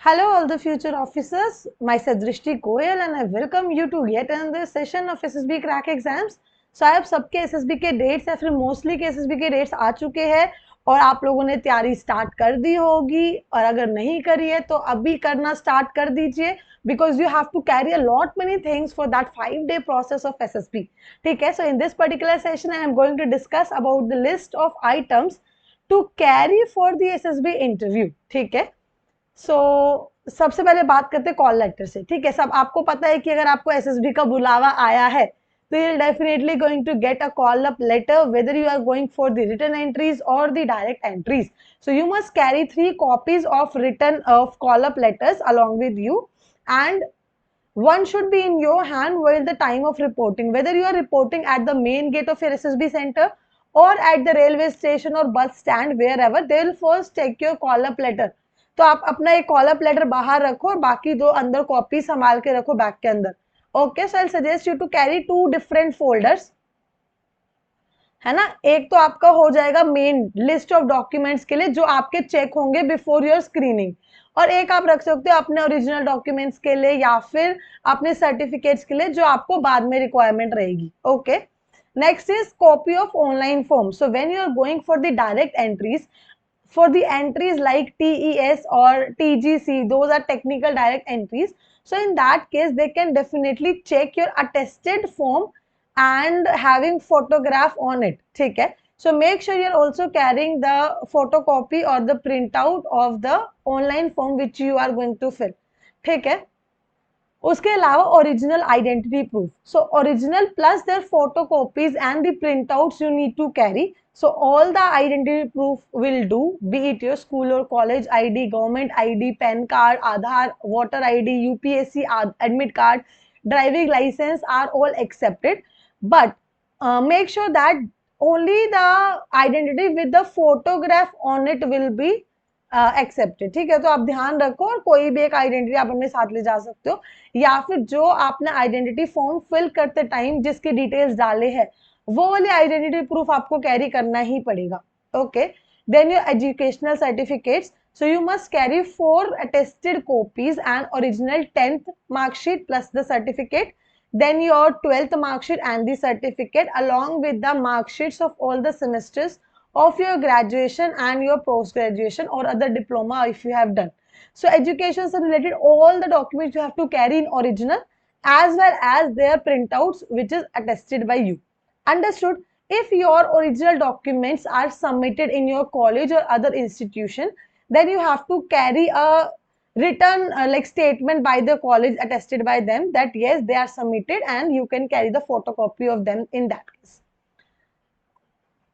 Hello, all the future officers. Myself Drishti Goyal, and I welcome you to yet another session of SSB crack exams. So आप सबके SSB के dates या फिर mostly के SSB के dates आ चुके हैं और आप लोगों ने तैयारी स्टार्ट कर दी होगी, और अगर नहीं करी है तो अभी करना स्टार्ट कर दीजिए, because you have to carry a lot many things for that 5 day process of SSB. ठीक है, so in this particular session I am going to discuss about the list of items to carry for the SSB interview. ठीक है, सबसे पहले बात करते हैं call letter से. ठीक है, सब आपको पता है कि अगर आपको एसएसबी का बुलावा आया है तो you definitely going to get a call up letter whether you are going for the written entries और the direct entries. So you must carry 3 copies of written of call up letters along with you, and one should be in your hand while the time of reporting, whether you are reporting at the main gate of your SSB center or at the railway station or bus stand, wherever they will first take your call up letter. तो आप अपना एक call up letter बाहर रखो और बाकी 2 अंदर copy संभाल के रखो बैग के अंदर. Okay, so I suggest you to carry 2 different folders, है ना. एक तो आपका हो जाएगा मेन लिस्ट ऑफ डॉक्यूमेंट्स के लिए जो आपके चेक होंगे बिफोर योर स्क्रीनिंग, और एक आप रख सकते हो अपने ओरिजिनल डॉक्यूमेंट्स के लिए या फिर अपने सर्टिफिकेट्स के लिए जो आपको बाद में रिक्वायरमेंट रहेगी. Okay, next is copy of online form. So when you are going for the direct entries, for the entries like TES or TGC, those are technical direct entries. So in that case, they can definitely check your attested form and having photograph on it. ठीक है, so make sure you're also carrying the photocopy or the printout of the online form which you are going to fill. ठीक है, उसके अलावा original identity proof. So original plus their photocopies and the printouts you need to carry. So all the identity proof will do, be it your school or college ID, government ID, PAN card, Aadhaar, voter ID, UPSC admit card, driving license are all accepted. But make sure that only the identity with the photograph on it will be accepted. ठीक है, तो आप ध्यान रखो और कोई भी एक आइडेंटिटी आप अपने साथ ले जा सकते हो, या फिर जो आपने आइडेंटिटी फॉर्म फिल करते टाइम जिसके डिटेल्स डाले हैं वो वाली आइडेंटिटी प्रूफ आपको कैरी करना ही पड़ेगा. Okay, then your educational certificates. So you must carry 4 attested copies and original 10th mark sheet plus the certificate, then your 12th mark sheet and the certificate along with the mark sheets of all the semesters of your graduation and your post graduation or other diploma if you have done. So education related all the documents you have to carry in original as well as their printouts which is attested by you. Understood? If your original documents are submitted in your college or other institution, then you have to carry a written like statement by the college attested by them that yes, they are submitted, and you can carry the photocopy of them in that case.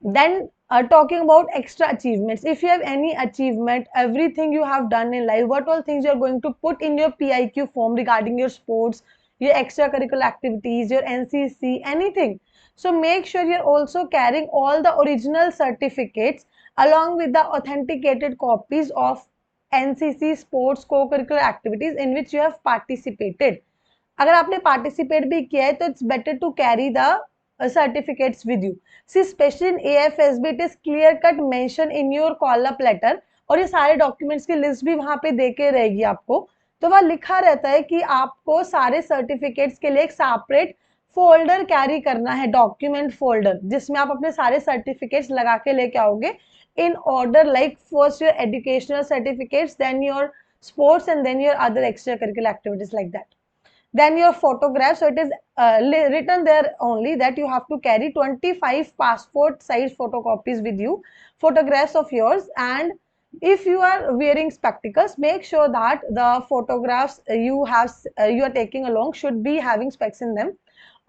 Then talking about extra achievements, if you have any achievement, everything you have done in life, what all things you are going to put in your PIQ form regarding your sports, your extracurricular activities, your NCC, anything. So make sure you're also carrying all the original certificates along with the authenticated copies of NCC sports co-curricular activities in which you have participated. अगर आपने participate भी किया है तो it's better to carry the certificates with you. See, especially in AFSB, it is clear cut mention in your call up letter, और ये सारे documents की लिस्ट भी वहां पे देके रहेगी आपको. तो वह लिखा रहता है कि आपको सारे सर्टिफिकेट्स के लिए एक सेपरेट फोल्डर कैरी करना है, डॉक्यूमेंट फोल्डर, जिसमें आप अपने सारे सर्टिफिकेट्स लगा के लेके आओगे in order, like first your educational certificates, then your sports, and then your other extracurricular activities like that. Then your photograph. So it is written there only that you have to carry 25 passport size photocopies with you, photographs of yours, and if you are wearing spectacles, make sure that the photographs you are taking along should be having specs in them.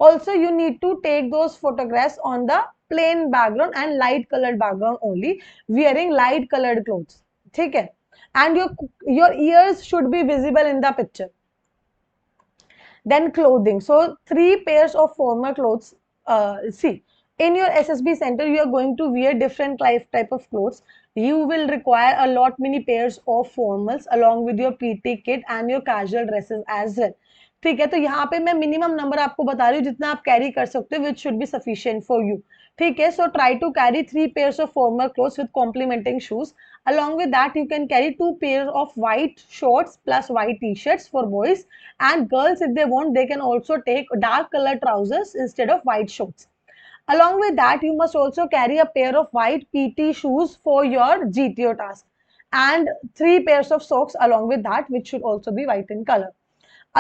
Also, you need to take those photographs on the plain background and light colored background only, wearing light colored clothes. ठीक है, and your ears should be visible in the picture. Then clothing. So 3 pairs of formal clothes. See, in your SSB center, you are going to wear different type of clothes. You will require a lot many pairs of formals along with your PT kit and your casual dresses as well. ठीक है, तो यहाँ पे मैं minimum number आपको बता रही हूँ जितना आप कैरी कर सकते हो, which should be sufficient for you. ठीक है, so try to carry 3 pairs of formal clothes with complementing shoes. Along with that, you can carry 2 pairs of white shorts plus white t-shirts for boys, and girls, if they want, they can also take dark color trousers instead of white shorts. Along with that, you must also carry a pair of white PT shoes for your GTO task, and 3 pairs of socks along with that, which should also be white in color.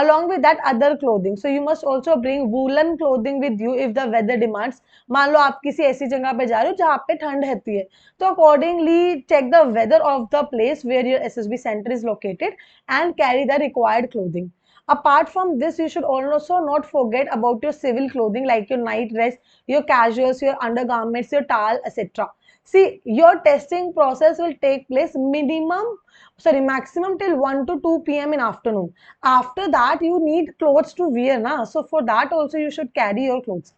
Along with that, other clothing, so you must also bring woolen clothing with you if the weather demands. मान लो आप किसी ऐसी जगह पे जा रहे हो जहाँ पे ठंड रहती है, तो accordingly check the weather of the place where your SSB center is located and carry the required clothing. Apart from this, you should also not forget about your civil clothing like your night dress, your casuals, your undergarments, your towel, etc. See, your testing process will take place maximum till 1 to 2 p.m. in afternoon. After that, you need clothes to wear, na? So for that also you should carry your clothes.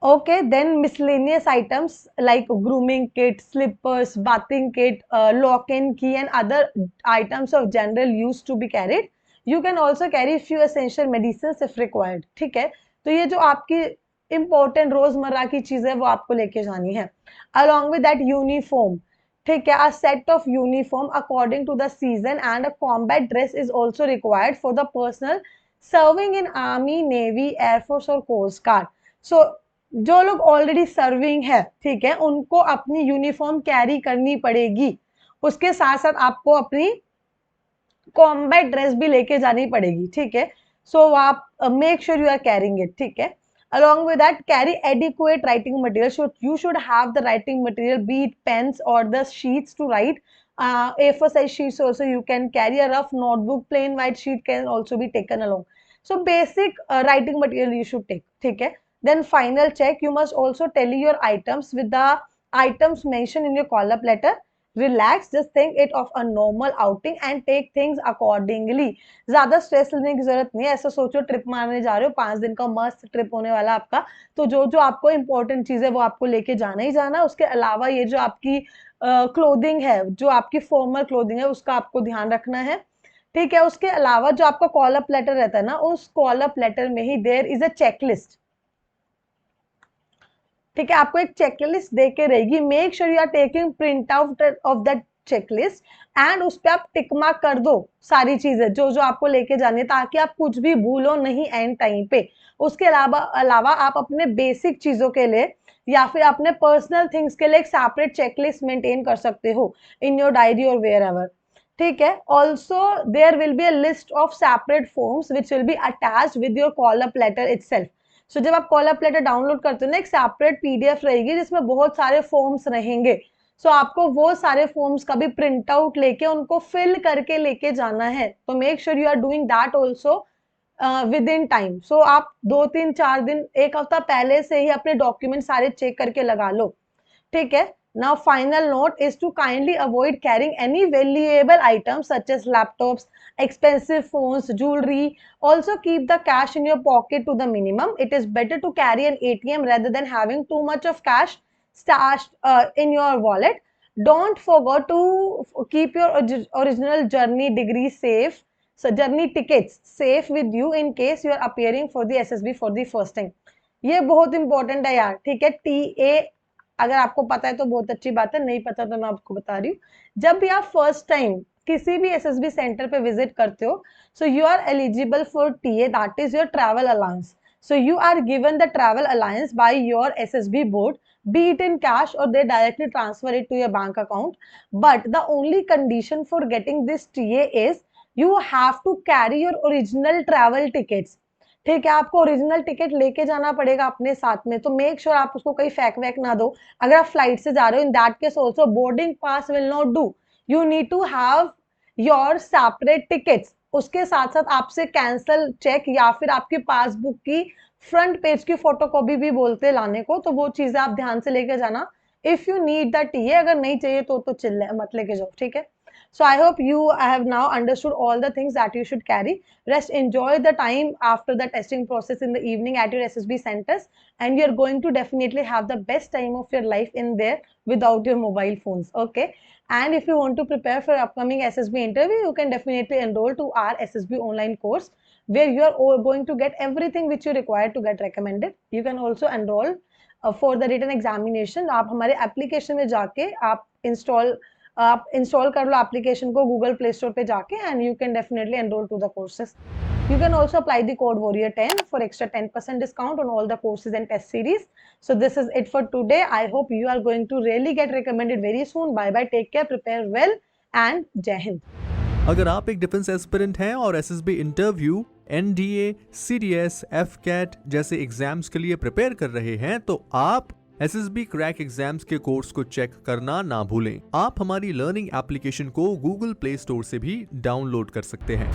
Okay, then miscellaneous items like grooming kit, slippers, bathing kit, lock and key, and other items of general use to be carried. You can also carry few essential medicines if required. ठीक है, तो ये जो आपकी important रोजमर्रा की चीज है वो आपको लेके जानी है. Along with that, uniform. ठीक है, a set of uniform according to the season and a combat dress is also required for the personnel serving in army, navy, air force or coast guard. So जो लोग already serving है, ठीक है, उनको अपनी uniform carry करनी पड़ेगी. उसके साथ साथ आपको अपनी कॉम्बैट ड्रेस भी लेके जानी पड़ेगी. ठीक है, सो आप make sure you are carrying it. ठीक है, along with that, carry adequate writing material. So you should have the writing material, be it pens or the sheets to write. A4 size sheets also you can carry. A rough notebook, plain white sheet can also be taken along. So basic writing material you should take. ठीक है, then final check, you must also tally your items with the items mentioned in your call up letter. Relax, just think it of a normal outing and take things accordingly. ज्यादा stress लेने की जरूरत नहीं है. ऐसा सोचो trip मारने जा रहे हो, 5 दिन का मस्त ट्रिप होने वाला आपका, तो जो जो आपको इंपॉर्टेंट चीज है वो आपको लेके जाना ही जाना. उसके अलावा ये जो आपकी क्लोथिंग है, जो आपकी फॉर्मल क्लोथिंग है, उसका आपको ध्यान रखना है. ठीक है, उसके अलावा जो आपका कॉल अप लेटर रहता है ना, उस कॉल अप लेटर में ही देयर इज अ चेकलिस्ट. ठीक है, आपको एक चेकलिस्ट दे के रहेगी. Make sure you are taking print out of that checklist and उस पर आप टिक मार्क कर दो सारी चीजें जो जो आपको लेके जानी है, ताकि आप कुछ भी भूलो नहीं एंड टाइम पे. उसके अलावा आप अपने बेसिक चीजों के लिए या फिर अपने पर्सनल थिंग्स के लिए एक सेपरेट चेकलिस्ट मेंटेन कर सकते हो इन योर डायरी और वेयर एवर. ठीक है, also there will be a list of separate forms which will be attached with your call up letter itself. So जब आप कॉल अप लेटर डाउनलोड करते हो ना, एक सेपरेट पीडीएफ रहेगी जिसमें बहुत सारे फॉर्म्स रहेंगे. सो आपको वो सारे फॉर्म्स का भी प्रिंट आउट लेके उनको फिल करके लेके जाना है. तो make sure you are doing that also within time. So आप 2 3 4 दिन, एक हफ्ता पहले से ही अपने डॉक्यूमेंट सारे चेक करके लगा लो. ठीक है, now final note is to kindly avoid carrying any valuable items such as laptops, expensive phones, jewelry. Also keep the cash in your pocket to the minimum. It is better to carry an ATM rather than having too much of cash stashed in your wallet. Don't forget to keep your original journey degree safe, so journey tickets safe with you in case you are appearing for the SSB for the first time. ये बहुत important है यार. ठीक है, TA अगर आपको पता है तो बहुत अच्छी बात है, नहीं पता तो मैं आपको बता रही हूँ. जब भी आप फर्स्ट टाइम किसी भी एसएसबी सेंटर पे विजिट करते हो, so you are eligible for TA, that is your travel allowance. So you are given the travel allowance by your SSB board, be it in cash or they directly transfer it to your bank account. But the only condition for getting this TA is you have to carry your original travel tickets. ठीक है, आपको original ticket लेके जाना पड़ेगा अपने साथ में. तो मेक श्योर आप उसको कहीं फेंक वैक ना दो. अगर आप फ्लाइट से जा रहे हो, in that case also boarding pass will not do. You need to have your separate tickets. उसके साथ साथ आपसे कैंसल चेक या फिर आपकी पासबुक की फ्रंट पेज की फोटोकॉपी भी बोलते लाने को, तो वो चीजें आप ध्यान से लेके जाना. If you need the TA, अगर नहीं चाहिए तो चिल्ले मत लेके जाओ. ठीक है, so I hope you have now understood all the things that you should carry. Rest, enjoy the time after the testing process in the evening at your SSB centers, and you're going to definitely have the best time of your life in there without your mobile phones. Okay, and if you want to prepare for upcoming SSB interview, you can definitely enroll to our SSB online course, where you are going to get everything which you require to get recommended. You can also enroll for the written examination. आप हमारे application में जाके आप install कर लो application को Google Play Store पे जाके, and you can definitely enroll to the courses. You can also apply the code Warrior10 for extra 10% discount on all the courses and test series. So this is it for today. I hope you are going to really get recommended very soon. Bye bye, take care, prepare well, and Jai Hind. अगर आप एक defence aspirant हैं और SSB interview, NDA, CDS, AFCAT जैसे exams के लिए prepare कर रहे हैं तो आप एसएसबी क्रैक एग्जाम्स के कोर्स को चेक करना ना भूलें। आप हमारी लर्निंग एप्लीकेशन को गूगल प्ले स्टोर से भी डाउनलोड कर सकते हैं।